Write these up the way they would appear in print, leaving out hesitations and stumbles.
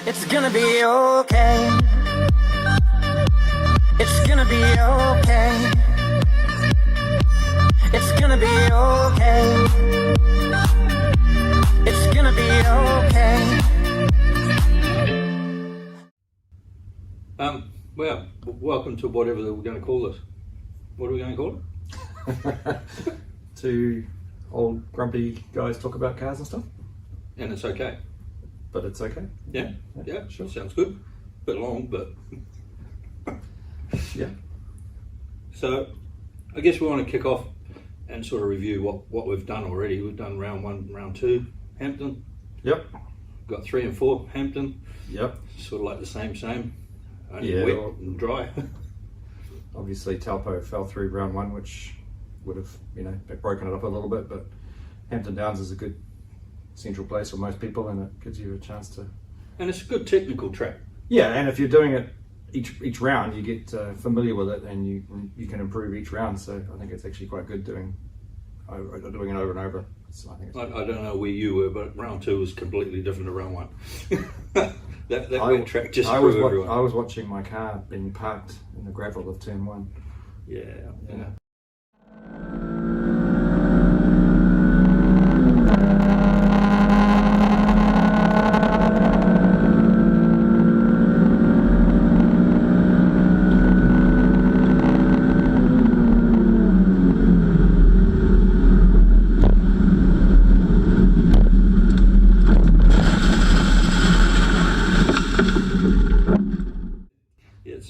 It's gonna be okay. It's gonna be okay. It's gonna be okay. It's gonna be okay. Well, welcome to whatever we're going to call this. What are we going to call it? Two old grumpy guys talk about cars and stuff. And it's okay. But it's okay. Yeah, sure. Sounds good. Bit long, but yeah. So, I guess we want to kick off and sort of review what we've done already. We've done round 1, round 2, Hampton. Yep. Got 3 and 4, Hampton. Yep. Sort of like the same. Only Yeah, wet and dry. Obviously, Taupo fell through round 1, which would have, broken it up a little bit. But Hampton Downs is a good central place for most people, and it gives you a chance to. And it's a good technical track. Yeah, and if you're doing it each round, you get familiar with it, and you can improve each round. So I think it's actually quite good doing it over and over. So I don't know where you were, but round 2 was completely different to round 1. that wet track just I everyone. I was watching my car being parked in the gravel of turn 1. Yeah.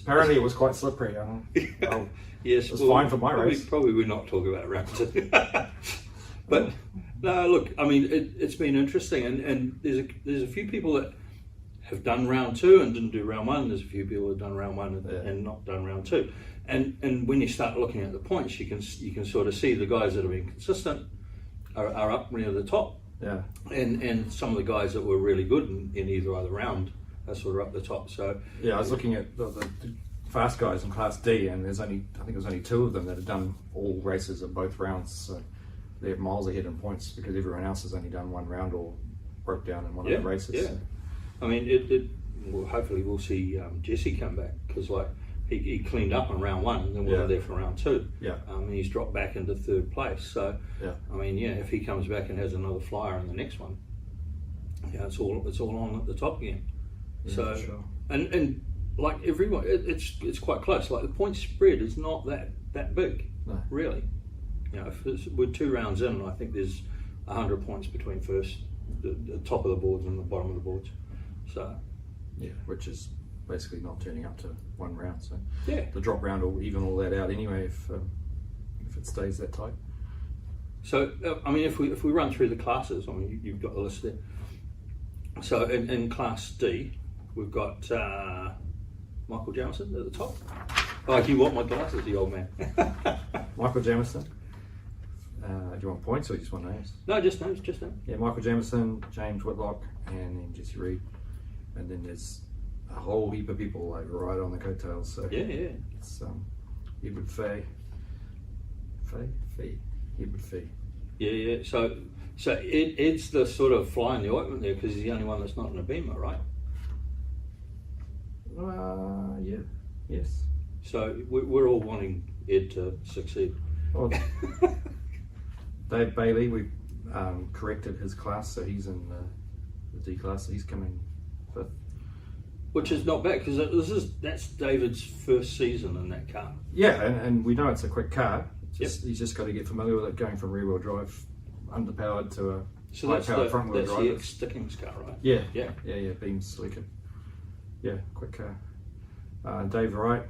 Apparently it was quite slippery. Yes, it was fine for my race. Probably we're not talking about round 2. But no, look, I mean, it's been interesting, and there's a few people that have done round 2 and didn't do round 1. There's a few people that have done round 1 and not done round 2. And when you start looking at the points, you can sort of see the guys that have been consistent are up near the top. Yeah. And some of the guys that were really good in either other round are sort of up the top. So yeah, I was looking at the fast guys in Class D, and I think there's only 2 of them that have done all races of both rounds. So they're miles ahead in points because everyone else has only done 1 round or broke down in one of the races. Yeah. So. I mean, well, hopefully we'll see Jesse come back, because he cleaned up on round 1 and then wasn't there for round 2. Yeah. And he's dropped back into 3rd place. So yeah. I mean, if he comes back and has another flyer in the next one, it's all on at the top again. Yeah, so sure. and like everyone, it's quite close. Like the point spread is not that big, no. Really. If we're 2 rounds in, I think there's 100 points between the top of the boards and the bottom of the boards. So yeah, which is basically not turning up to 1 round. So yeah, the drop round will even all that out anyway if it stays that tight. So I mean, if we run through the classes, I mean, you've got the list there. So in Class D, we've got Michael Jamison at the top. Oh, you want my glasses, the old man. Michael Jamison. Do you want points or you just want names? No, just names. Yeah, Michael Jamison, James Whitlock, and then Jesse Reed. And then there's a whole heap of people like right on the coattails. So yeah. It's Edward Fay. Edward Fay. Yeah. So Ed's the sort of fly in the ointment there, because he's the only one that's not in a Beamer, right? Yeah. Yes. So we're all wanting Ed to succeed. Well, Dave Bailey, we corrected his class, so he's in the D class. So he's coming 5th. Which is not bad, because that's David's first season in that car. Yeah, and we know it's a quick car. He's just got to get familiar with it, going from rear wheel drive, underpowered to a high-powered front wheel drive. That's the ex-Stickings car, right? Yeah. Yeah. Beams slicker. Yeah, quick car. Dave Wright,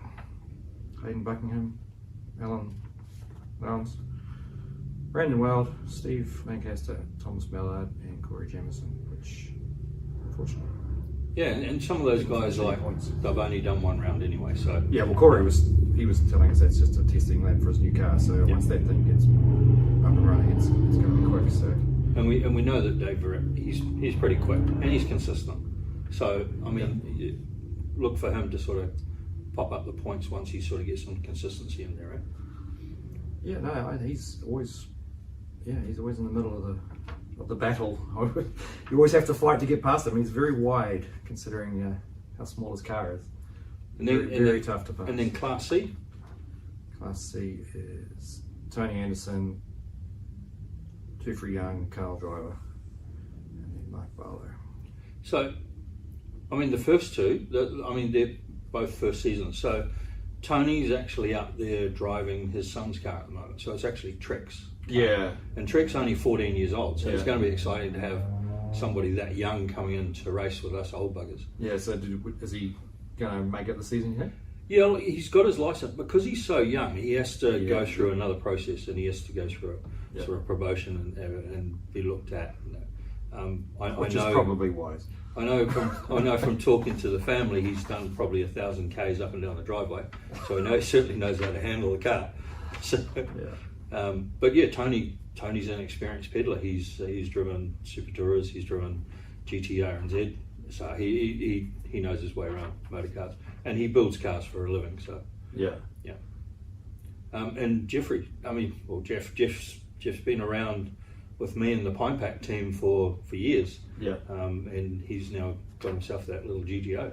Hayden Buckingham, Alan Lowndes, Brandon Weld, Steve Lancaster, Thomas Mallard, and Corey Jamison, which unfortunately. Yeah, and some of those guys, like, they've only done 1 round anyway, so. Yeah, well, Corey was telling us that's just a testing lap for his new car, so once that thing gets up and running, it's going to be quick. So. And we know that Dave, he's pretty quick and he's consistent. So I mean, look for him to sort of pop up the points once he sort of gets some consistency in there, right? Yeah, no, he's always in the middle of of the battle. You always have to fight to get past him. He's very wide, considering how small his car is. And then, very tough to pass. And then Class C? Class C is Tony Anderson, Jeffrey Young, Carl Driver, and then Mark Barlow. So, I mean, the first two, they're both first seasons. So, Tony's actually up there driving his son's car at the moment. So, it's actually Trek's. Yeah. And Trek's only 14 years old. So, it's Yeah. going to be exciting to have somebody that young coming in to race with us old buggers. Yeah, so is he going to make it the season, you think? Yeah, he's got his license. Because he's so young, he has to Yeah. go through another process, and he has to go through a Yeah. sort of probation and be looked at. Which is probably wise. I know from talking to the family, he's done probably 1,000 Ks up and down the driveway, so he certainly knows how to handle the car. So, Yeah. but yeah, Tony's an experienced peddler. He's driven Super Tourers, he's driven GTR and Z, so he knows his way around motor cars, and he builds cars for a living. So Yeah. and Jeffrey, Jeff's been around with me and the Pine Pack team for years. Yeah. And he's now got himself that little GTO.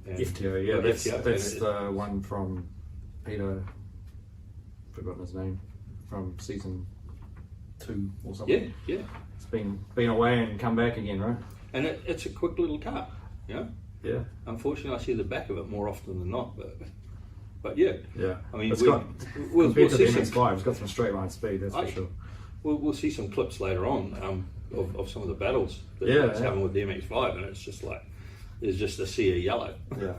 And FTO, yeah, FTO, that's and the one from Peter, forgotten his name, from season 2 or something. Yeah. It's been away and come back again, right? And it's a quick little car, you know. Yeah. Unfortunately, I see the back of it more often than not, but yeah. Yeah. I mean, it's we'll compared to the see some, MX-5, it's got some straight line speed, that's for sure. we'll see some clips later on of some of the battles that Yeah, it's having with the MX-5, and it's just like there's just a sea of yellow. Yeah.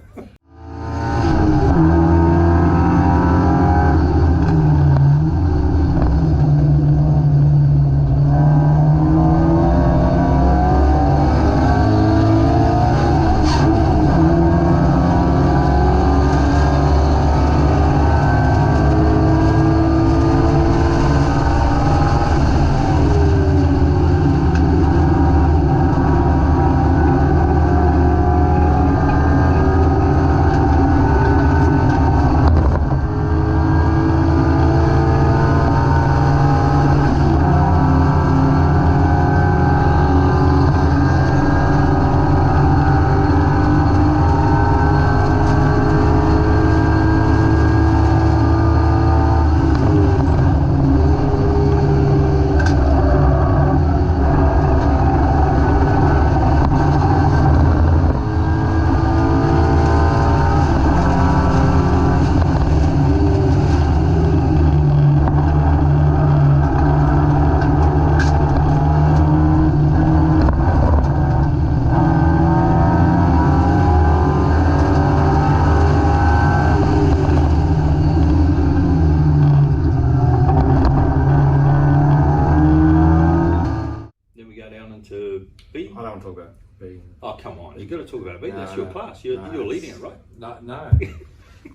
B? I don't want to talk about B. Oh, come on. You've got to talk about B. No, That's your class. You're leading it, right? No, no,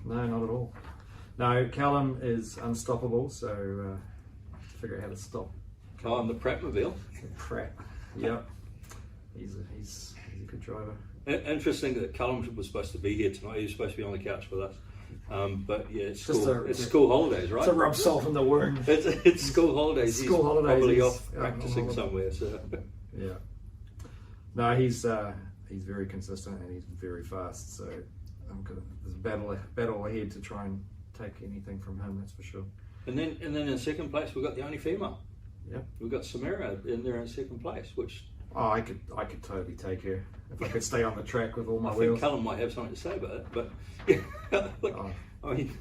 not at all. No, Callum is unstoppable, so figure out how to stop. Oh, I'm the Pratmobile. Pratt. Yep. He's a good driver. Interesting that Callum was supposed to be here tonight. He was supposed to be on the couch with us. But yeah, it's school holidays, right? To rub salt in the wound. It's school holidays. School he's holidays. Probably He's off practicing somewhere. So yeah. No, he's very consistent and he's very fast. So there's a battle ahead to try and take anything from him. That's for sure. And then in second place we've got the only female. Yeah. We've got Samira in there in second place, which I could totally take her if I could stay on the track with all my I wheels. think Callum might have something to say about it, but yeah, look, I mean,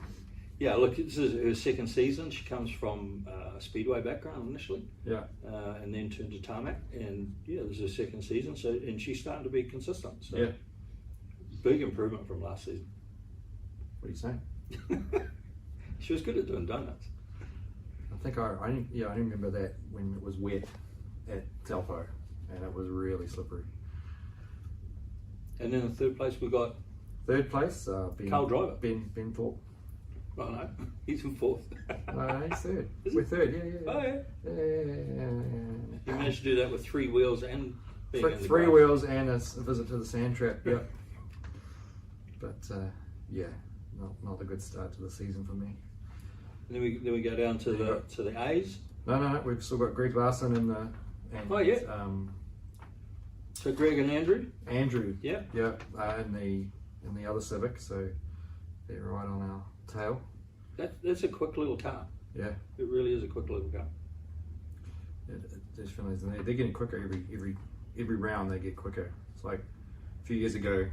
yeah, look, this is her second season. She comes from a speedway background initially, yeah, and then turned to tarmac, and yeah, this is her second season. So, and she's starting to be consistent. So, yeah, big improvement from last season. What are you saying? She was good at doing donuts. I think I remember that when it was wet at Telfo, and it was really slippery. And then in third place we got third place, Carl Driver. Ben Thorpe. Oh no, he's in fourth. No, he's third. We're third, yeah. Oh yeah. You managed to do that with three wheels and being in the three grass. wheels and a visit to the sand trap. Yep. But yeah, not a good start to the season for me. And then we go down to the A's. No, we've still got Greg Larson in And, Oh, yeah. So Greg and Andrew? Andrew, Yeah. in the other Civic, so they're right on our tail. That's a quick little car. Yeah, It really is a quick little car. it definitely is. And they're getting quicker every round. They get quicker. It's like a few years ago,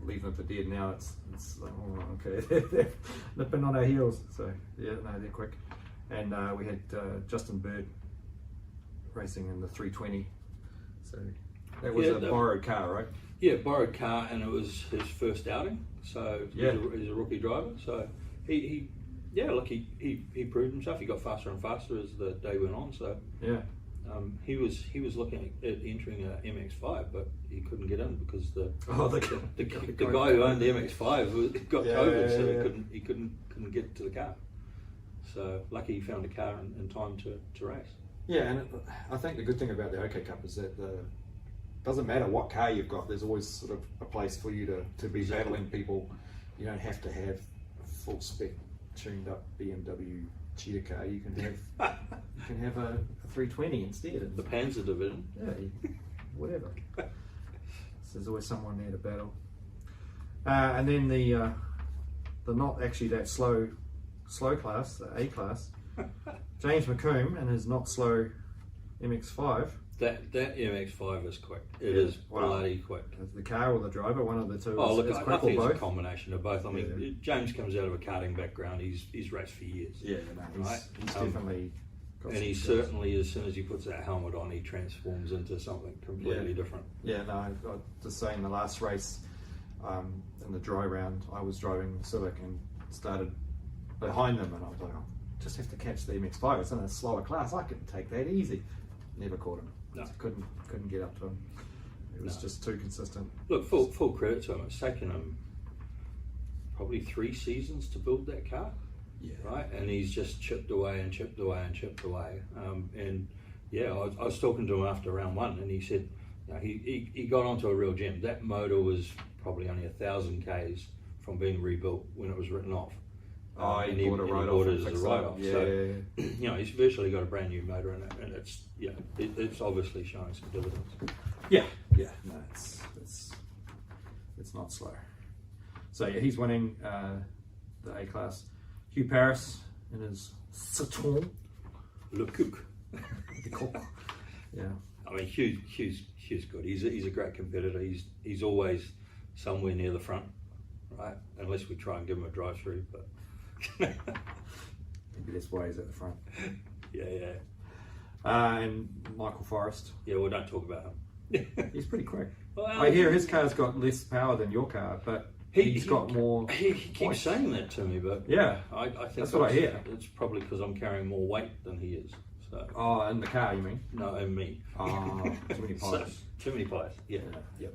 leaving them for dead. Now it's like, oh, okay, they're nipping on our heels. So yeah, no, they're quick. And we had Justin Bird racing in the 320. So that was a borrowed car, right? Yeah, borrowed car, and it was his first outing. So Yeah. he's a rookie driver. So he proved himself. He got faster and faster as the day went on. So Yeah. he was looking at entering a MX-5, but he couldn't get in because the guy who owned the MX-5 got COVID, so he couldn't get to the car. So lucky he found a car in time to race. Yeah, and I think the good thing about the OK Cup is that doesn't matter what car you've got, there's always sort of a place for you to be battling people. You don't have to have a full spec tuned up BMW cheetah car. You can have a 320 instead. The Panzer division. Yeah, whatever. So there's always someone there to battle. And then the not actually that slow class, the A class, James McComb and his not slow MX-5. That MX-5 is quick. It is bloody quick. The car or the driver, one of the two. Oh, look, is I quick think or it's both. a combination of both. I mean, James comes out of a karting background. He's raced for years. Yeah, no, Right? he's definitely got And some he skills. certainly, as soon as he puts that helmet on, he transforms into something completely different. Yeah, no, I was just saying the last race in the dry round, I was driving the Civic and started behind them, and I was like, I just have to catch the MX-5. It's in a slower class. I can take that easy. Never caught him. No. Couldn't get up to him. It was just too consistent. Look, full credit to him. It's taken him probably 3 seasons to build that car. Yeah. Right, and he's just chipped away and chipped away and chipped away. And yeah, I was talking to him after round 1, and he said, you know, he got onto a real gem. That motor was probably only 1,000 k's from being rebuilt when it was written off. And he bought it as a write-off. Yeah, So, yeah. you know, he's virtually got a brand new motor in it, and it's obviously showing some dividends. Yeah, no, it's not slow. So yeah, he's winning the A class. Hugh Paris in his Citroën. Le Cook. Yeah. I mean, Hugh's good. He's a great competitor. He's always somewhere near the front, right? Unless we try and give him a drive-through, but Maybe that's why he's at the front. yeah. And Michael Forrest. Yeah, well, don't talk about him. He's pretty quick. Well, I hear his car's got less power than your car, but he's got more. He keeps points. saying that to me, but Yeah, I think that's what I hear. It's probably because I'm carrying more weight than he is. So Oh, in the car, you mean? no, and me. Oh, too many pies. Too many pies. Yeah. Yeah.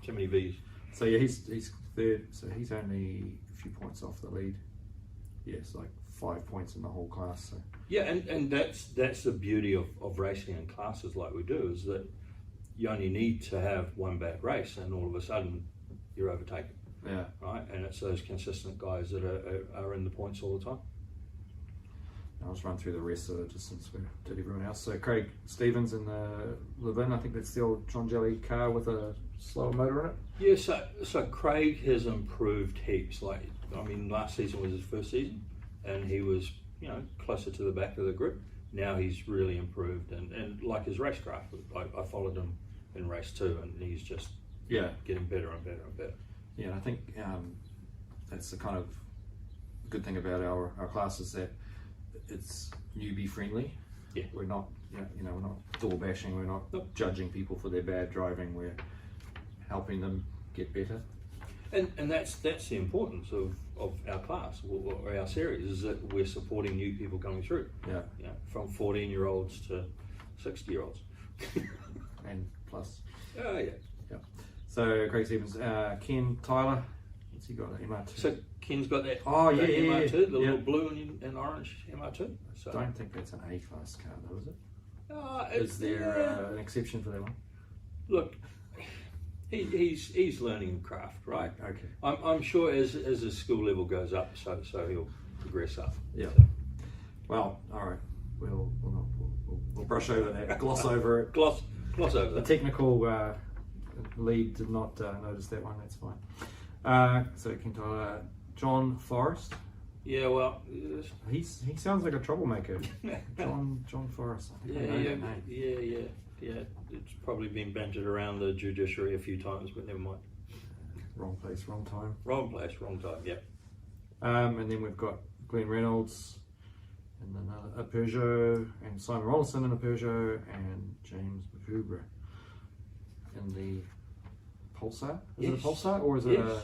Too many V's. So yeah, he's third. So he's only a few points off the lead. Yeah, it's like 5 points in the whole class. So. Yeah, and that's the beauty of racing in classes like we do, is that you only need to have one bad race, and all of a sudden you're overtaken. Yeah. Right, and it's those consistent guys that are in the points all the time. I'll just run through the rest of it just since we did everyone else. So Craig Stevens in the Levin, I think that's the old John Jelly car with a slower motor in it. Yeah, so Craig has improved heaps. Like, I mean, last season was his first season, and he was, you know, closer to the back of the group. Now he's really improved, and like his racecraft, I followed him in race 2, and he's just getting better and better and better. Yeah, and I think that's the kind of good thing about our class is that it's newbie friendly. Yeah, we're not, we're not door bashing. We're not judging people for their bad driving. We're helping them get better. And that's the importance of our class or our series, is that we're supporting new people coming through. Yeah. You know, from 14-year-olds to 60-year-olds. And plus. Oh yeah. Yeah. So Craig Stevens, Ken Tyler, what's he got? MR2. So Ken's got that. Oh yeah, that MR2, the yeah. little blue and orange MR2. So I don't think that's an A class car, though, is it? Is Is there an exception for that one? Look, he's learning craft, right? Okay. I'm sure as his skill level goes up, so he'll progress up. Yeah. Well, all right. we'll brush over that, gloss over it. Gloss over The that. technical lead did not notice that one. That's fine. So Kintola, John Forrest. Yeah, well, He sounds like a troublemaker. John Forrest. I think I know that name. yeah. It's probably been bantered around the judiciary a few times, but never mind. Wrong place, wrong time. Wrong place, wrong time. Yeah. And then we've got Glenn Reynolds and a Peugeot, and Simon Rollinson in a Peugeot, and James Mahubra in the Pulsar. Is it a Pulsar or is it a?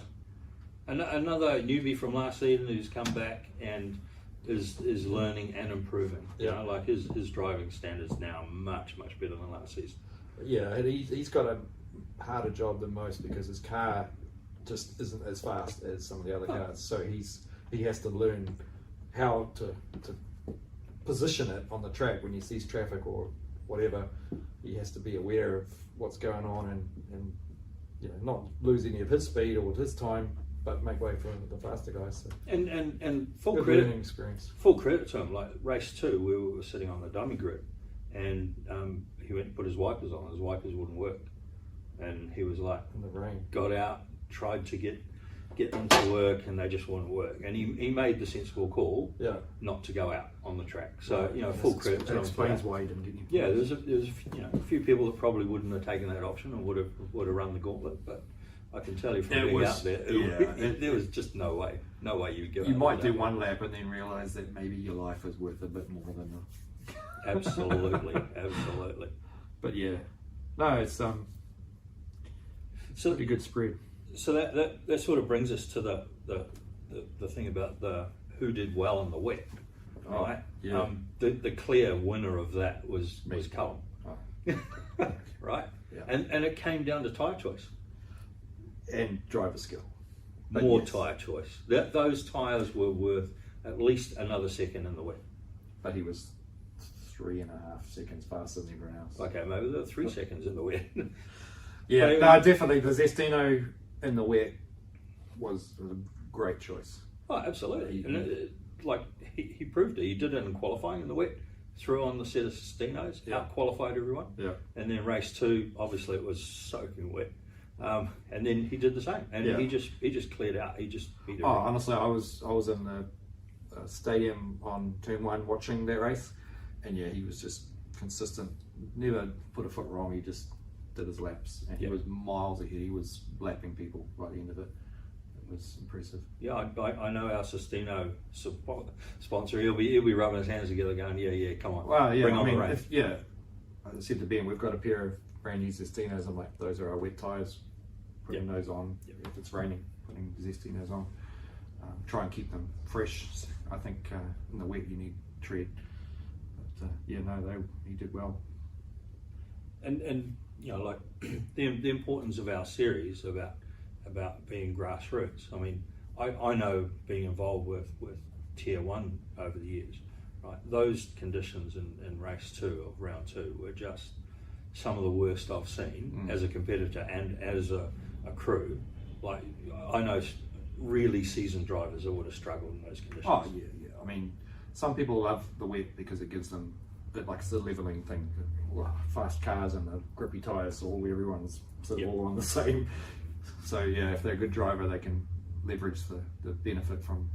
Another newbie from last season who's come back and is learning and improving. You know, like his driving standards now much better than last season. Yeah, and he's got a harder job than most because his car just isn't as fast as some of the other cars. So he has to learn how to position it on the track when he sees traffic or whatever. He has to be aware of what's going on and not lose any of his speed or his time, but make way for the faster guys. So. And full Good credit, learning experience. full credit to him. Like race 2, we were sitting on the dummy grid, and he went to put his wipers on. His wipers wouldn't work, and he was like, In the rain. got out, tried to get them to work, and they just wouldn't work. And he made the sensible call, not to go out on the track. So full credit to him. Explains why he didn't get any. Yeah, there's a few people that probably wouldn't have taken that option and would have run the gauntlet, but I can tell you from being out there, there was just no way you would go. You might do one lap and then realise that maybe your life is worth a bit more than Absolutely. But yeah, no, it's So pretty good spread. So that sort of brings us to the thing about the who did well in the wet, right? Yeah. The clear winner of that was Cullen, right? Yeah. And it came down to tyre choice. And driver skill. But More yes. tyre choice. Those tyres were worth at least another second in the wet. But he was 3.5 seconds faster than everyone else. Okay, maybe there were 3 seconds in the wet. Yeah, But no, definitely. The Zestino in the wet was a great choice. Oh, absolutely. Yeah. And he proved it. He did it in qualifying in the wet, threw on the set of Sestinos, out-qualified everyone. Yeah. And then race 2, obviously it was soaking wet. And then he did the same. And he just cleared out. He just beat everyone. Honestly, I was in the stadium on turn 1 watching that race, and he was just consistent. Never put a foot wrong. He just did his laps, and he was miles ahead. He was lapping people by the end of it. It was impressive. Yeah, I know our Sestino sponsor. He'll be rubbing his hands together, going, "Yeah, come on, Well, yeah, bring on the rain." I said to Ben, we've got a pair of brand new Zestinos. I'm like, those are our wet tyres. Putting those on. If it's raining, putting Zestinos on. Try and keep them fresh. I think in the wet you need tread. But he did well. And like the importance of our series about being grassroots. I mean, I know being involved with Tier 1 over the years, right? Those conditions in race 2 of round 2 were just some of the worst I've seen as a competitor and as a crew. Like, I know really seasoned drivers that would have struggled in those conditions. Oh yeah. I mean, some people love the wet because it gives them it's the leveling thing. Fast cars and the grippy tyres, so everyone's sort of all on the same. So if they're a good driver, they can leverage the benefit from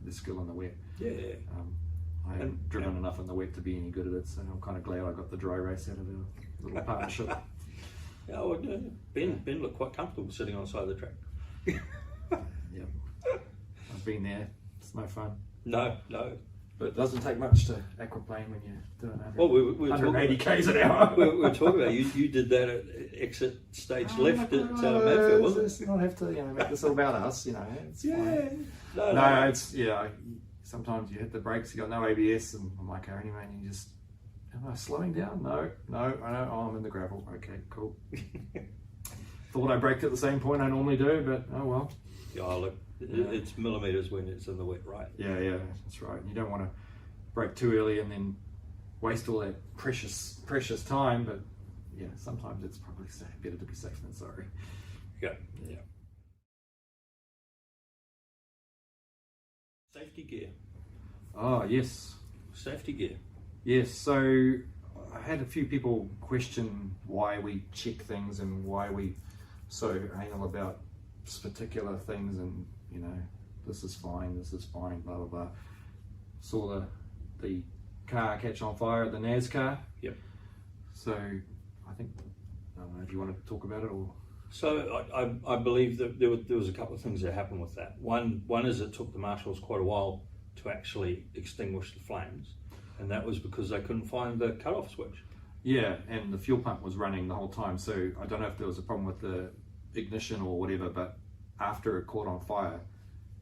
the skill in the wet. I haven't driven enough in the wet to be any good at it, so I'm kind of glad I got the dry race out of our little partnership. Ben looked quite comfortable sitting on the side of the track. I've been there. It's no fun. No. But it doesn't take much to aquaplane when you're doing 180 k's an hour. we were talking about you did that at exit stage left at Madfield, wasn't it? Let's not have to make this all about us. It's fine. No. It's sometimes you hit the brakes, you got no ABS, and I'm like, anyway, and you just, am I slowing down? No, I know. Oh, I'm in the gravel. Okay, cool. Thought I braked at the same point I normally do, but oh well. Look, it's millimetres when it's in the wet, right? Yeah, that's right. You don't want to brake too early and then waste all that precious time, but sometimes it's probably better to be safe than sorry. Yeah. Safety gear. Oh, yes. Safety gear. Yes, so I had a few people question why we check things and why we so anal about particular things, and you know, this is fine, blah blah blah. Saw the car catch on fire at the NASCAR. Yep. So I think, I don't know if you want to talk about it or. So I believe that there was a couple of things that happened with that. One is it took the marshals quite a while to actually extinguish the flames, and that was because they couldn't find the cut-off switch. Yeah, and the fuel pump was running the whole time, so I don't know if there was a problem with the ignition or whatever, but after it caught on fire,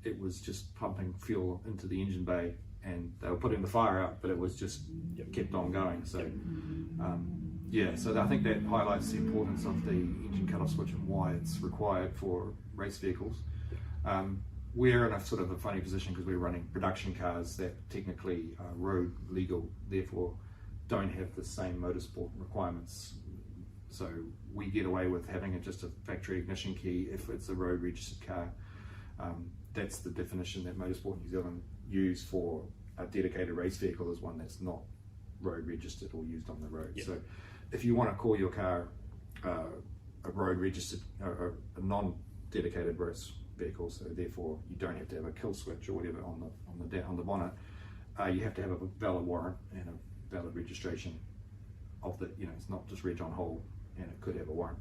it was just pumping fuel into the engine bay, and they were putting the fire out, but it was just kept on going. So yeah, so I think that highlights the importance of the engine cut-off switch and why it's required for race vehicles. We're in a sort of a funny position because we're running production cars that technically are road legal, therefore don't have the same motorsport requirements. So we get away with having just a factory ignition key if it's a road registered car. That's the definition that Motorsport New Zealand use for a dedicated race vehicle, is one that's not road registered or used on the road. Yep. So if you want to call your car a road registered, a non-dedicated race vehicle, so therefore you don't have to have a kill switch or whatever on the bonnet, you have to have a valid warrant and a valid registration of the, you know, it's not just reg on hold and it could have a warrant.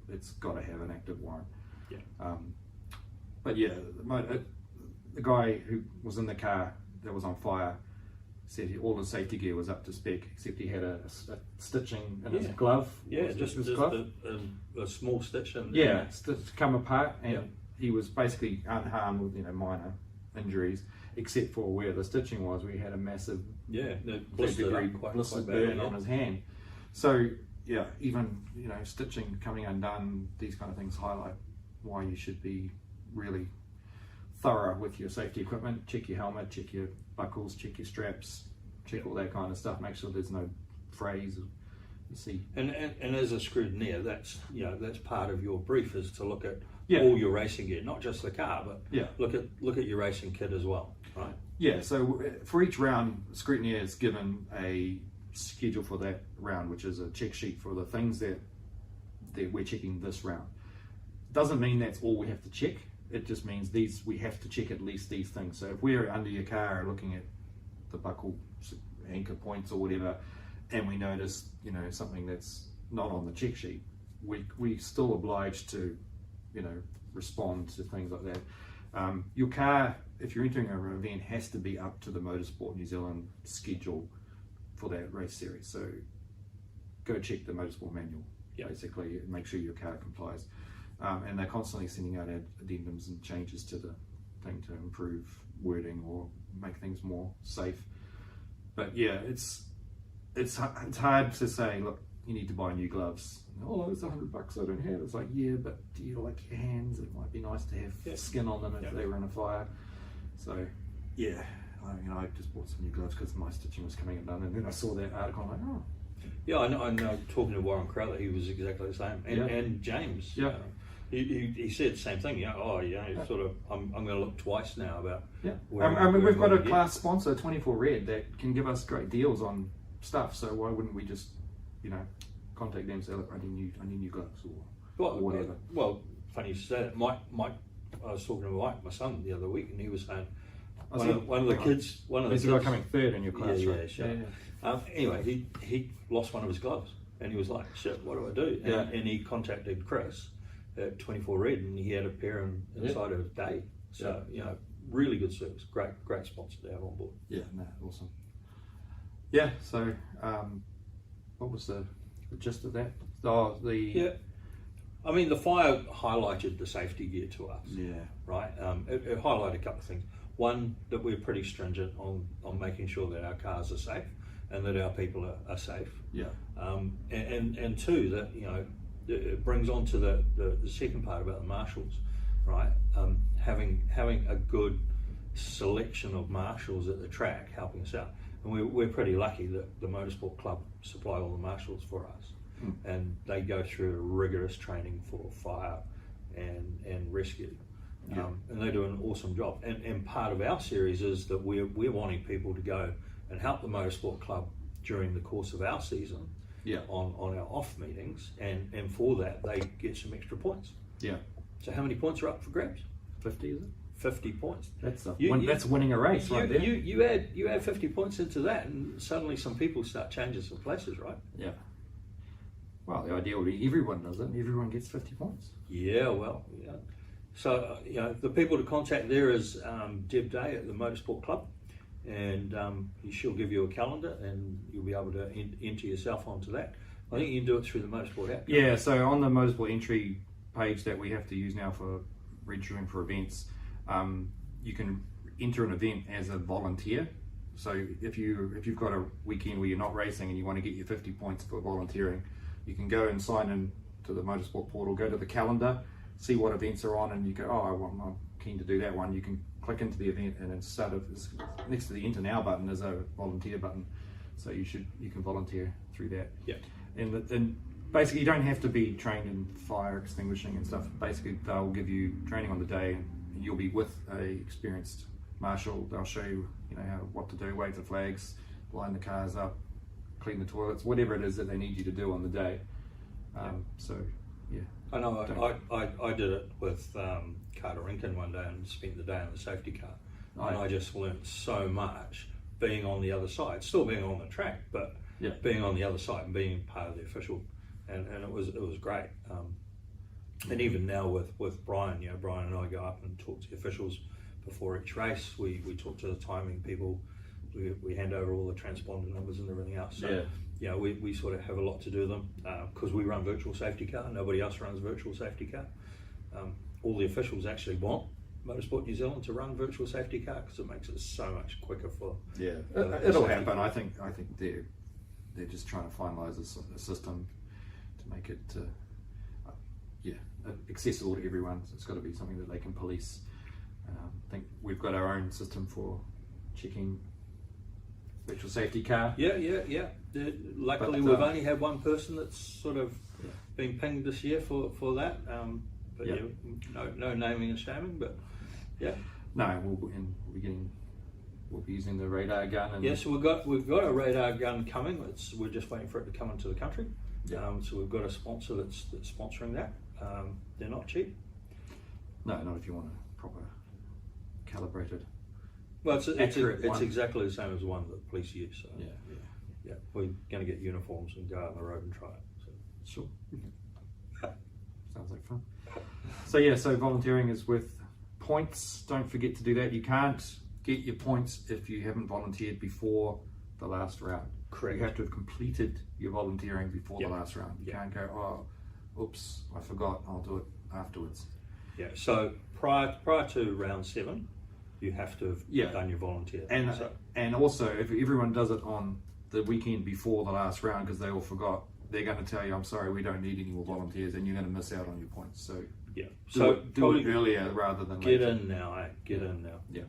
It's got to have an active warrant. Yeah. But yeah, the guy who was in the car that was on fire said all his safety gear was up to spec, except he had a stitching in his glove. Yeah, just his a small stitch in there. Yeah, stitch come apart, and he was basically unharmed with, you know, minor injuries, except for where the stitching was, where he had a massive blistered burn on his hand. So yeah, even, you know, stitching coming undone, these kind of things highlight why you should be really thorough with your safety equipment. Check your helmet, check your buckles, check your straps, check all that kind of stuff. Make sure there's no frays. You see, and as a scrutineer, that's, you know, that's part of your brief, is to look at Yeah. all your racing gear, not just the car, but Yeah. look at your racing kit as well, right? Yeah, so for each round, scrutineer is given a schedule for that round, which is a check sheet for the things that we're checking this round. Doesn't mean that's all we have to check. It just means we have to check at least these things. So if we're under your car looking at the buckle anchor points or whatever, and we notice, you know, something that's not on the check sheet, we still obliged to, you know, respond to things like that. Your car, if you're entering an event, has to be up to the Motorsport New Zealand schedule for that race series. So go check the Motorsport manual, basically, and make sure your car complies. And they're constantly sending out addendums and changes to the thing to improve wording or make things more safe. But yeah, it's hard to say, look, you need to buy new gloves. Oh, it's $100 I don't have. It's like, yeah, but do you like your hands? It might be nice to have skin on them if they were in a fire. So yeah, I just bought some new gloves because my stitching was coming undone, and then I saw that article. I'm like, oh. Yeah, I know. Talking to Warren Crowther, he was exactly the same, and James. Yeah. He said the same thing. Sort of. I'm going to look twice now about. Yeah. I mean, we've got a class sponsor, 24 Red, that can give us great deals on stuff. So why wouldn't we just, you know, contact them and say, look, I need new gloves or whatever. Well, funny you say that. Mike, I was talking to Mike, my son, the other week, and he was saying one of the kids. There's a guy coming third in your class, yeah, right? Yeah, sure. Yeah. Anyway, he lost one of his gloves, and he was like, "Shit, what do I do?" And he contacted Chris at 24 Red, and he had a pair inside of a day. So you know, really good service, great sponsor to have on board. Yeah, awesome. Yeah, so what was the gist of that? I mean, the fire highlighted the safety gear to us. Yeah. Right. It highlighted a couple of things. One, that we're pretty stringent on making sure that our cars are safe and that our people are safe. Yeah. And two, that, you know, it brings on to the second part about the marshals, right? Having a good selection of marshals at the track helping us out. And we're pretty lucky that the Motorsport Club supply all the marshals for us. And they go through rigorous training for fire and rescue. And they do an awesome job. And part of our series is that we're wanting people to go and help the Motorsport Club during the course of our season Yeah. on our off meetings, and for that they get some extra points. Yeah. So how many points are up for grabs? 50, is it? 50 points. That's You- that's winning a race right there. You add 50 points into that, and suddenly some people start changing some places, right? Yeah. Well, the idea would be everyone does it, and everyone gets 50 points. Yeah, well, yeah. So the people to contact there is Deb Day at the Motorsport Club, and she'll give you a calendar, and you'll be able to enter yourself onto that. I think you can do it through the Motorsport app. Yeah, so on the Motorsport entry page that we have to use now for registering for events, you can enter an event as a volunteer. So if you've got a weekend where you're not racing and you want to get your 50 points for volunteering, you can go and sign in to the Motorsport portal, go to the calendar, see what events are on, and you go, I'm keen to do that one. You can click into the event, and instead of next to the Enter Now button is a volunteer button, so you can volunteer through that. Yeah. And basically you don't have to be trained in fire extinguishing and stuff. Basically they'll give you training on the day, and you'll be with a experienced marshal. They'll show you what to do, wave the flags, line the cars up, clean the toilets, whatever it is that they need you to do on the day. So yeah, I know. I did it with Carter Rinkin one day and spent the day in the safety car, and I just learnt so much being on the other side, still being on the track, but being on the other side and being part of the official, and it was great. And even now with Brian, Brian and I go up and talk to the officials before each race. We talk to the timing people. We hand over all the transponder numbers and everything else. So, we sort of have a lot to do with them because we run virtual safety car. Nobody else runs virtual safety car. All the officials actually want Motorsport New Zealand to run virtual safety car because it makes it so much quicker for. Yeah, it'll happen. I think they're just trying to finalise a system to make it accessible to everyone. So it's got to be something that they can police. I think we've got our own system for checking virtual safety car. Yeah. Luckily, we've only had one person that's sort of been pinged this year for that. No naming and shaming, but yeah. No, we'll be using the radar gun. And so we've got a radar gun coming. We're just waiting for it to come into the country. So we've got a sponsor that's sponsoring that. They're not cheap. No, not if you want a proper calibrated. Well, it's exactly the same as the one that the police use. So yeah. We're going to get uniforms and go out on the road and try it. So. Sure. Sounds like fun. So volunteering is with points. Don't forget to do that. You can't get your points if you haven't volunteered before the last round. Correct. You have to have completed your volunteering before the last round. You can't go, oops, I forgot, I'll do it afterwards. Yeah, so prior to round 7, you have to have done your volunteer. And also, if everyone does it on the weekend before the last round because they all forgot, they're going to tell you, I'm sorry, we don't need any more volunteers, and you're going to miss out on your points. So do it earlier rather than later. Get in now, Get in now. Yeah.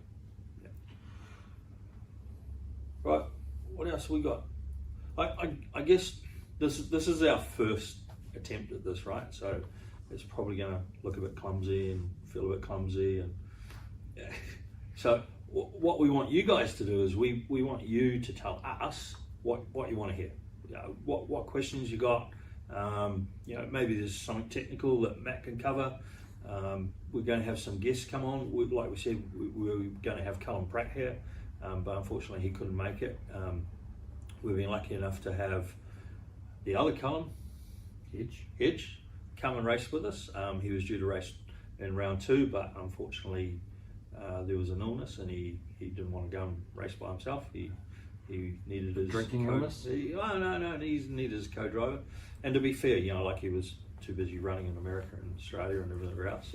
Right, what else we got? I guess this is our first attempt at this, right? So it's probably going to look a bit clumsy and feel a bit clumsy, and so what we want you guys to do is we want you to tell us what you want to hear. What questions you got. Maybe there's something technical that Matt can cover. We're going to have some guests come on. Like we said, we were going to have Callum Pratt here, but unfortunately he couldn't make it. We've been lucky enough to have the other Callum, Hedge, come and race with us. He was due to race in round 2, but unfortunately there was an illness and he didn't want to go and race by himself. He needed his drinking illness. No, he needed his co-driver. And to be fair, he was too busy running in America and Australia and everywhere else.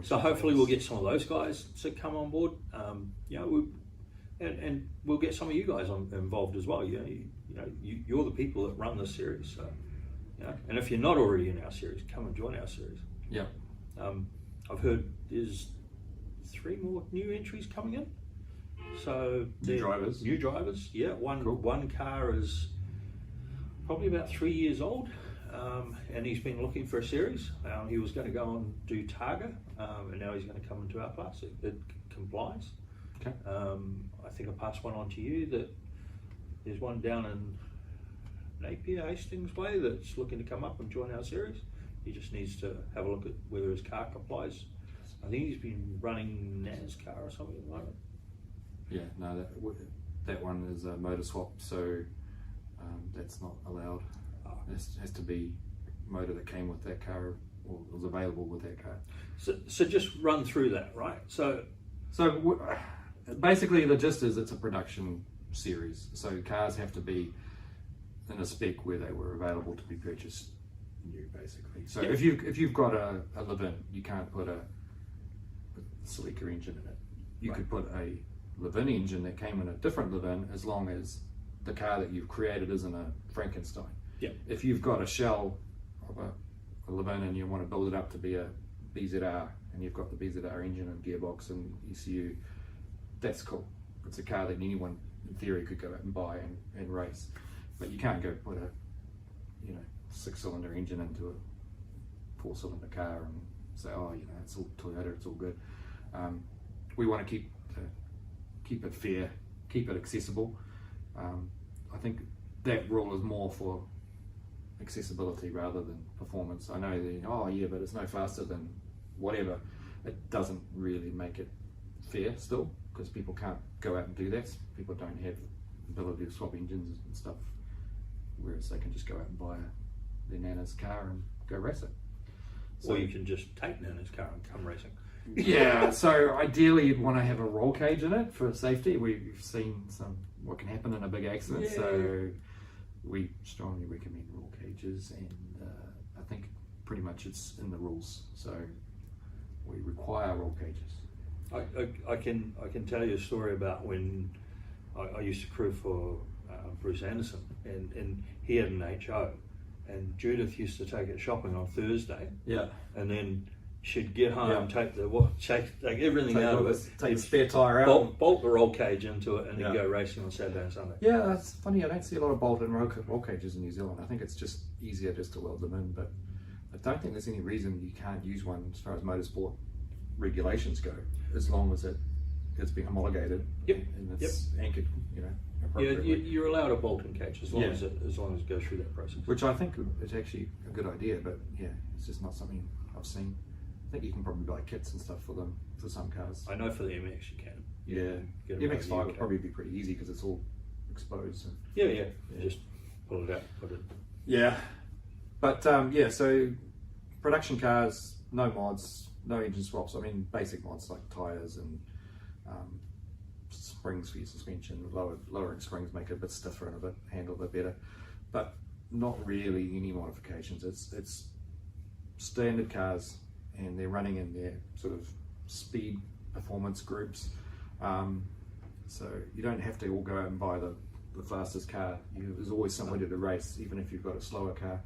So hopefully we'll get some of those guys to come on board. And we'll get some of you guys involved as well. You're the people that run this series. So, and if you're not already in our series, come and join our series. Yeah. I've heard there's 3 more new entries coming in. So new drivers. Yeah, one car is probably about 3 years old, and he's been looking for a series. He was going to go and do Targa, and now he's going to come into our class. It complies. Okay. I think I passed one on to you that There's one down in Napier, Hastings Way, that's looking to come up and join our series. He just needs to have a look at whether his car complies. I think he's been running NASCAR or something at the moment. Yeah, no, that one is a motor swap, so that's not allowed. It has to be motor that came with that car or was available with that car. So just run through that, right? So basically the gist is it's a production series, so cars have to be in a spec where they were available to be purchased new, basically. So if you've got a Levin, you can't put a Celica engine in it. You could put a Levin engine that came in a different Levin, as long as the car that you've created isn't a Frankenstein. If you've got a shell of a Levin and you want to build it up to be a BZR, and you've got the BZR engine and gearbox and ECU, that's cool. It's a car that anyone in theory could go out and buy and race, but you can't go put a 6-cylinder engine into a 4-cylinder car and say, oh, it's all Toyota, it's all good. We want to keep it fair, keep it accessible. I think that rule is more for accessibility rather than performance. I know but it's no faster than whatever. It doesn't really make it fair still, because people can't go out and do that. People don't have the ability to swap engines and stuff, whereas they can just go out and buy their Nana's car and go race it. Or you can just take Nana's car and come racing. Yeah, so ideally you'd want to have a roll cage in it for safety. We've seen what can happen in a big accident, so we strongly recommend roll cages, and I think pretty much it's in the rules, so we require roll cages. I can tell you a story about when I used to crew for Bruce Anderson, and he had an HO, and Judith used to take it shopping on Thursday. Yeah, and then she'd get home, take everything out of it, take the spare tyre out, bolt the roll cage into it, and then go racing on Saturday and Sunday. Yeah, that's funny. I don't see a lot of bolt and roll cages in New Zealand. I think it's just easier just to weld them in, but I don't think there's any reason you can't use one as far as motorsport regulations go, as long as it's been homologated and it's anchored, appropriately. You're allowed a bolt and cage as long as it goes through that process. Which I think is actually a good idea, but it's just not something I've seen. I think you can probably buy kits and stuff for them for some cars. I know for the MX you can. Yeah, the MX-5 would probably be pretty easy because it's all exposed. And, yeah. Just pull it out, put it. Yeah, but so production cars, no mods, no engine swaps. I mean, basic mods like tires and springs for your suspension. Lowering springs make it a bit stiffer and handle a bit better, but not really any modifications. It's standard cars, and they're running in their sort of speed performance groups. So you don't have to all go out and buy the fastest car. There's always somebody to race, even if you've got a slower car.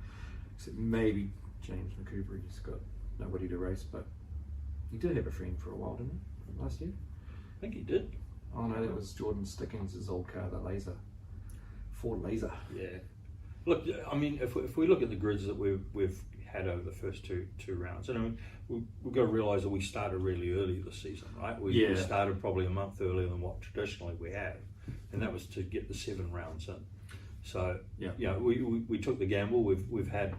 Except maybe James McCoubrey, he's got nobody to race, but he did have a friend for a while, didn't he? Last year? I think he did. Oh no, that was Jordan Stickins' old car, the Laser. Ford Laser. Yeah. Look, I mean, if we look at the grids that we've had over the first two rounds, and I mean, we've got to realise that we started really early this season, right? We started probably a month earlier than what traditionally we have, and that was to get the 7 rounds in. So we took the gamble. We've had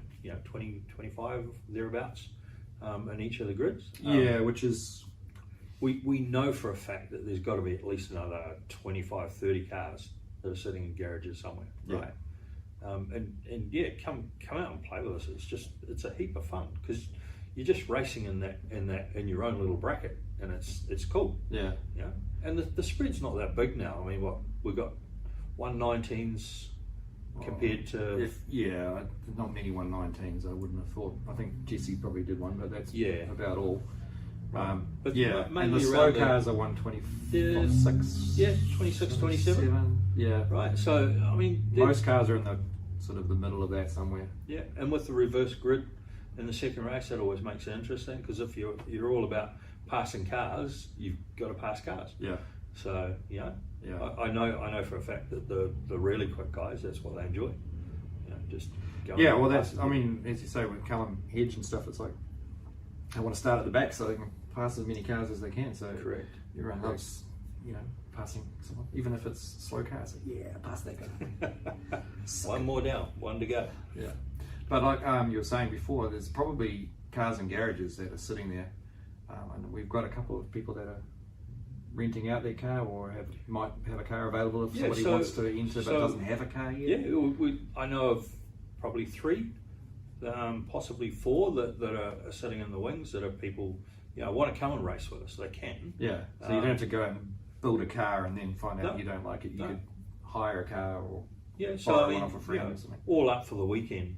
20, 25 thereabouts in each of the grids. Which is we know for a fact that there's got to be at least another 25, 30 cars that are sitting in garages somewhere, right? Come out and play with us. It's a heap of fun because you're just racing in your own little bracket, and it's cool. Yeah. And the spread's not that big now. I mean, we've got 119s compared to not many 119s. I wouldn't have thought. I think Jesse probably did one, but that's about all. But and the slow cars are 126. 26, 27. Yeah. Right. So I mean, most cars are in the sort of the middle of that somewhere. Yeah, and with the reverse grid in the second race, that always makes it interesting because if you're all about passing cars, you've got to pass cars. Yeah. So I know for a fact that the really quick guys, that's what they enjoy. Just going. Yeah. Well, that's. I mean, as you say, with Callum Hedge and stuff, it's like they want to start at the back so they can pass as many cars as they can. So correct. Everyone loves passing someone, even if it's slow cars. Yeah, pass that guy. One more down, one to go. Yeah, but like you were saying before, there's probably cars in garages that are sitting there, and we've got a couple of people that are renting out their car or might have a car available if somebody wants to enter but doesn't have a car yet. Yeah, I know of probably 3, possibly 4 that are sitting in the wings that are people, want to come and race with us. They can. Yeah, so you don't have to go and build a car and then find out you don't like it. You could hire a car or borrow one off a friend or something. All up for the weekend.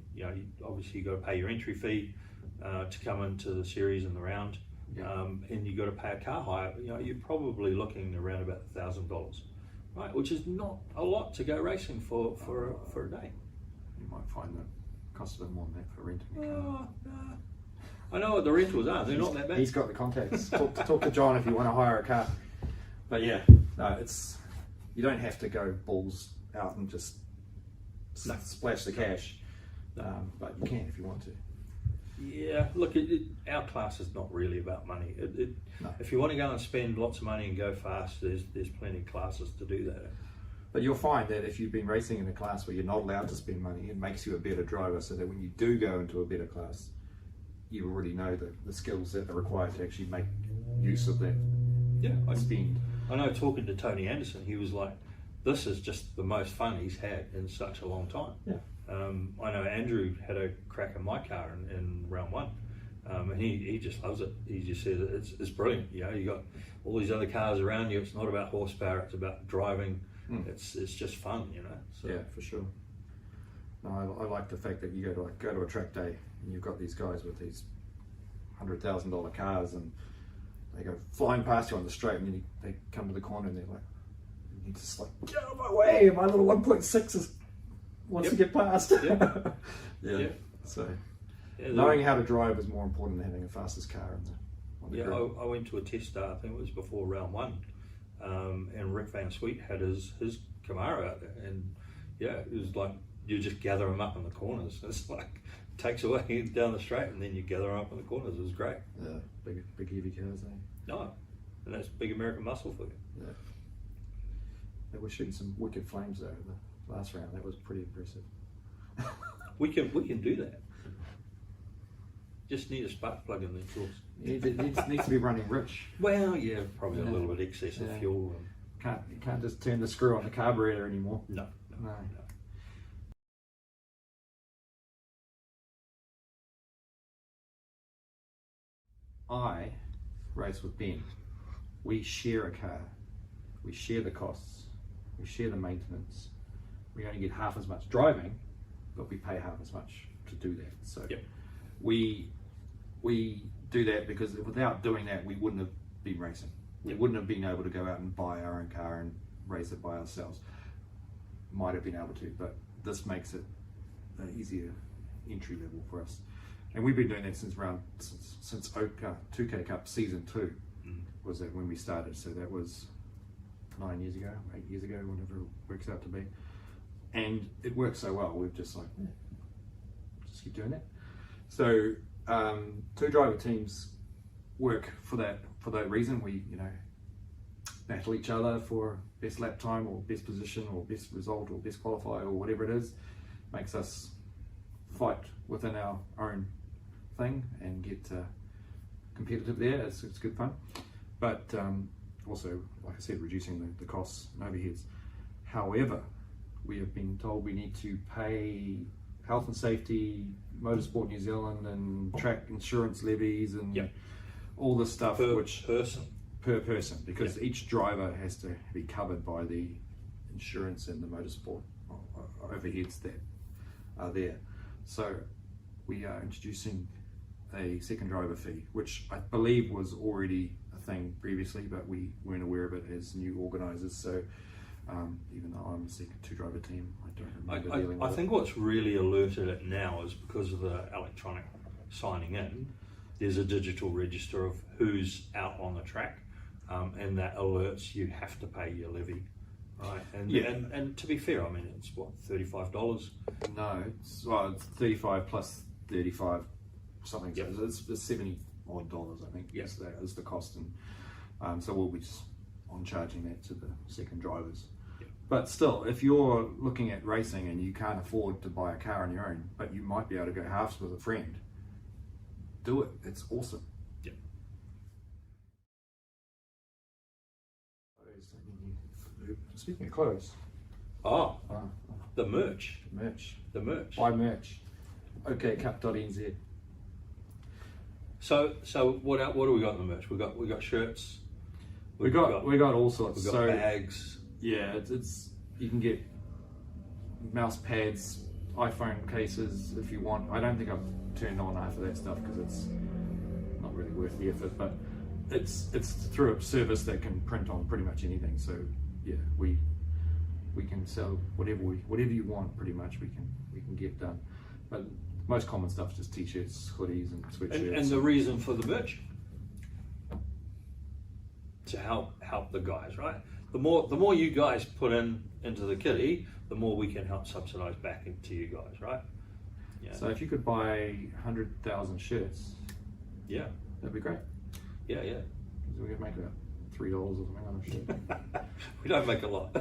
Obviously you got to pay your entry fee to come into the series and the round. And you got to pay a car hire. You're probably looking around about $1,000, right? Which is not a lot to go racing for a day. You might find the cost a bit more than that for renting a car. I know what the rentals are. They're not that bad. He's got the contacts. Talk to John if you want to hire a car. But yeah, no, you don't have to go balls out and just splash the cash. But you can if you want to. Yeah, look, our class is not really about money. No. If you want to go and spend lots of money and go fast, there's plenty of classes to do that. But you'll find that if you've been racing in a class where you're not allowed to spend money, it makes you a better driver, so that when you do go into a better class, you already know the skills that are required to actually make use of that spend. I know, talking to Tony Anderson, he was like, this is just the most fun he's had in such a long time. Yeah. I know Andrew had a crack in my car in round 1, and he just loves it. He just said it's brilliant. You got all these other cars around you. It's not about horsepower. It's about driving. It's just fun. So. Yeah, for sure. No, I like the fact that you go to a track day and you've got these guys with these $100,000 cars and they go flying past you on the straight, and then they come to the corner and they're like, you just like, get out of my way! My little 1.6 wants to get past. Yeah. So knowing how to drive is more important than having the fastest car on the grid. I went to a test start, I think it was before round 1, and Rick Van Sweet had his Camaro out there, and it was like you just gather them up in the corners. It's like takes away down the straight, and then you gather them up in the corners. It was great. Yeah, big heavy cars, eh? No, and that's big American muscle for you. Yeah. They were shooting some wicked flames though in the last round. That was pretty impressive. We can do that. Just need a spark plug in the course. It needs to be running rich. Well, probably a little bit excess of fuel. You can't just turn the screw on the carburetor anymore. No. I race with Ben. We share a car. We share the costs. We share the maintenance. We only get half as much driving, but we pay half as much to do that. So we do that because without doing that, we wouldn't have been racing. We wouldn't have been able to go out and buy our own car and race it by ourselves. Might have been able to, but this makes it an easier entry level for us. And we've been doing that since okcup 2K Cup season 2 was that when we started. So that was 8 years ago, whatever it works out to be. And it works so well. We've just just keep doing that. So 2 driver teams work for that reason. We battle each other for best lap time or best position or best result or best qualifier or whatever it is. Makes us fight within our own thing and get competitive there. It's good fun, but also, like I said, reducing the costs and overheads. However, we have been told we need to pay health and safety, Motorsport New Zealand and track insurance levies and all this stuff per person, because each driver has to be covered by the insurance and the motorsport overheads that are there. So we are introducing a second driver fee, which I believe was already a thing previously, but we weren't aware of it as new organisers. So even though I'm a second 2 driver team, I don't remember dealing with it. I think what's really alerted it now is because of the electronic signing in, there's a digital register of who's out on the track, and that alerts you have to pay your levy. Right, and to be fair, I mean, it's what, $35? No, it's 35 plus 35 something. So it's $70 odd, I think. Yes, that is the cost, and so we'll be just on charging that to the second drivers. But still, if you're looking at racing and you can't afford to buy a car on your own, but you might be able to go halves with a friend, do it. It's awesome. Yeah. Speaking of clothes, Oh, the merch. merch. The merch. Buy merch. okcup.nz. So what do we got in the merch? We got shirts. We got all sorts. We got bags. Yeah, it's you can get mouse pads, iPhone cases if you want. I don't think I've turned on half of that stuff because it's not really worth the effort. But it's through a service that can print on pretty much anything. So yeah, we can sell whatever you want. Pretty much we can get done. But most common stuff is just t-shirts, hoodies, and sweatshirts. And the reason for the merch, to help the guys, right? The more you guys put into the kitty, the more we can help subsidise back into you guys, right? Yeah. So if you could buy 100,000 shirts, Yeah. that'd be great. Yeah. So we could make about $3 or something on a shirt. We don't make a lot.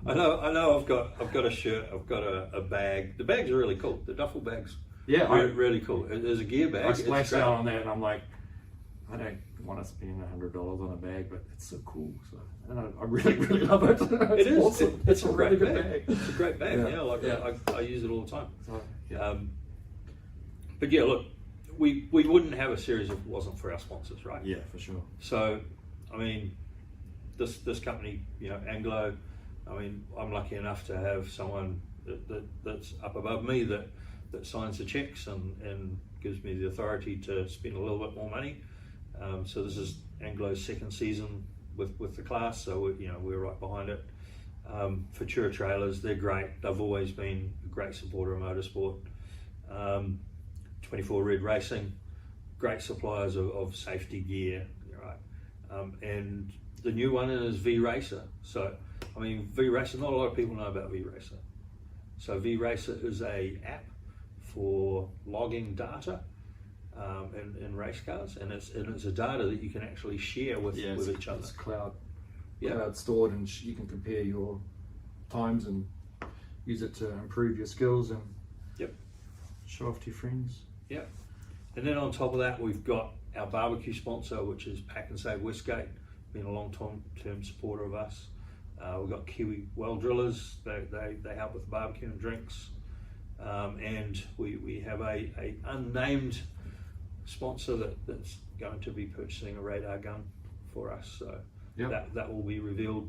I know. I've got a shirt. I've got a bag. The bags are really cool. The duffel bags. Yeah, really cool. There's a gear bag. I splashed out on that, and I'm like, I don't want to spend $100 on a bag, but it's so cool. So and I really love it. It is. Awesome. It's a really great good bag. It's a great bag. Yeah. I use it all the time. So, yeah. But yeah, look, we wouldn't have a series if it wasn't for our sponsors, right? Yeah, for sure. So, I mean, this company, Anglo. I mean, I'm lucky enough to have someone that's up above me that signs the checks and gives me the authority to spend a little bit more money. So this is Anglo's second season with the class, so we're right behind it. Futura Trailers, they're great. They've always been a great supporter of motorsport. 24 Red Racing, great suppliers of safety gear, right? And the new one is V Racer. So, I mean, V Racer, not a lot of people know about V Racer. So V Racer is a app for logging data in race cars, and it's a data that you can actually share with each other. It's cloud Yeah. stored, and you can compare your times and use it to improve your skills and show off to your friends. Yeah. And then on top of that, we've got our barbecue sponsor, which is Pack and Save Westgate, been a long-term supporter of us. We've got Kiwi Well Drillers, they help with barbecue and drinks. And we have a unnamed sponsor that's going to be purchasing a radar gun for us. So that will be revealed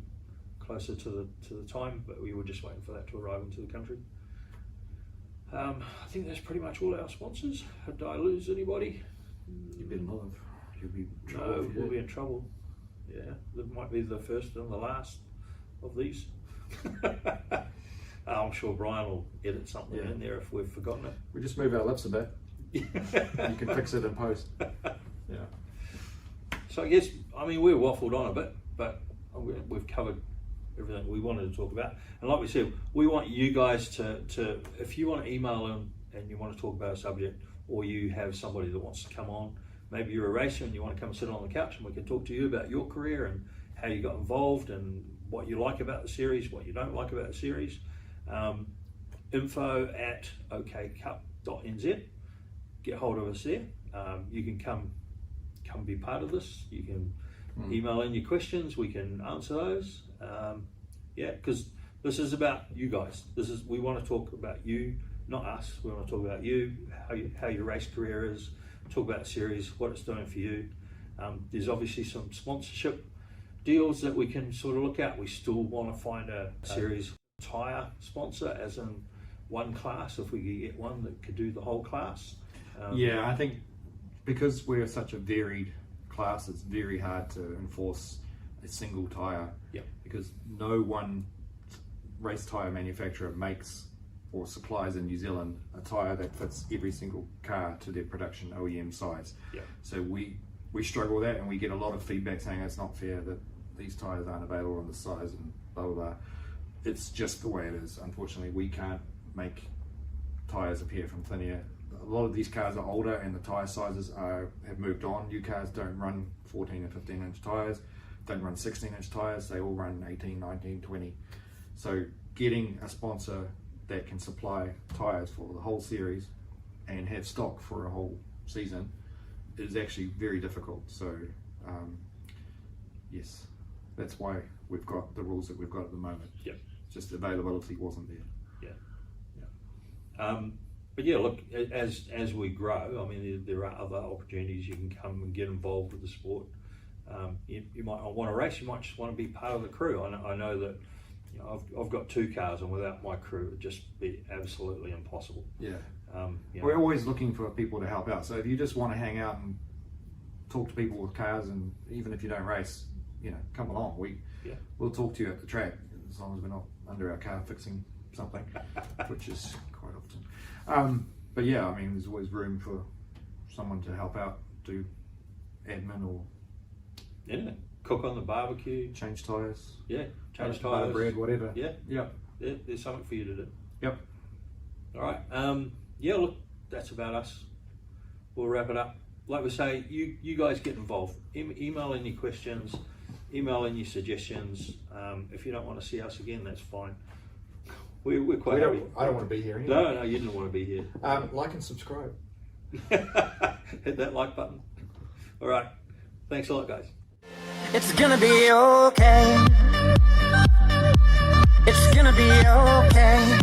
closer to the time, but we were just waiting for that to arrive into the country. I think that's pretty much all our sponsors. Did I lose anybody? You better not have. You'll be in trouble. No, we'll be in trouble. Yeah, that might be the first and the last of these. I'm sure Brian will edit something in there if we've forgotten it. We just move our lips a bit. You can fix it in post. Yeah. So I guess, I mean, we waffled on a bit, but we've covered everything we wanted to talk about. And like we said, we want you guys to if you want to email in and you want to talk about a subject, or you have somebody that wants to come on, maybe you're a racer and you want to come and sit on the couch and we can talk to you about your career and how you got involved and what you like about the series, what you don't like about the series. info@okcup.nz. Get hold of us there. You can come be part of this. You can email in your questions. We can answer those. Because this is about you guys. We want to talk about you, not us. We want to talk about you, how your race career is. Talk about the series, what it's doing for you. There's obviously some sponsorship deals that we can sort of look at. We still want to find a series tyre sponsor, as in one class. If we could get one that could do the whole class. I think because we're such a varied class, it's very hard to enforce a single tyre. Yep. Because no one race tyre manufacturer makes or supplies in New Zealand a tyre that fits every single car to their production OEM size. Yep. So we struggle with that, and we get a lot of feedback saying it's not fair that these tyres aren't available on this size and blah blah blah. It's just the way it is. Unfortunately, we can't make tyres appear from thin air. A lot of these cars are older and the tyre sizes have moved on. New cars don't run 14 and 15 inch tyres, don't run 16 inch tyres, they all run 18, 19, 20. So getting a sponsor that can supply tyres for the whole series and have stock for a whole season is actually very difficult. So yes, that's why we've got the rules that we've got at the moment. Yep. Just availability wasn't there. But yeah, look, as we grow, I mean, there are other opportunities. You can come and get involved with the sport. You might not want to race. You might just want to be part of the crew. I know that, you know, I've got 2 cars, and without my crew, it'd just be absolutely impossible. Yeah. You know, We're always looking for people to help out. So if you just want to hang out and talk to people with cars, and even if you don't race, you know, come along. We'll talk to you at the track, as long as we're not under our car fixing something, which is quite often. But yeah, I mean, there's always room for someone to help out, do admin or cook on the barbecue. change tyres. Yeah, change butter, tyres. bread, whatever. Yeah, Yeah. there's something for you to do. Yep. All right. Yeah, look, that's about us. We'll wrap it up. Like we say, you guys get involved. Email in your questions, email in your suggestions. If you don't want to see us again, that's fine. We're quite happy. I don't want to be here anyway. No, you didn't want to be here. Like and subscribe. Hit that like button. All right. Thanks a lot, guys. It's gonna be okay. It's gonna be okay.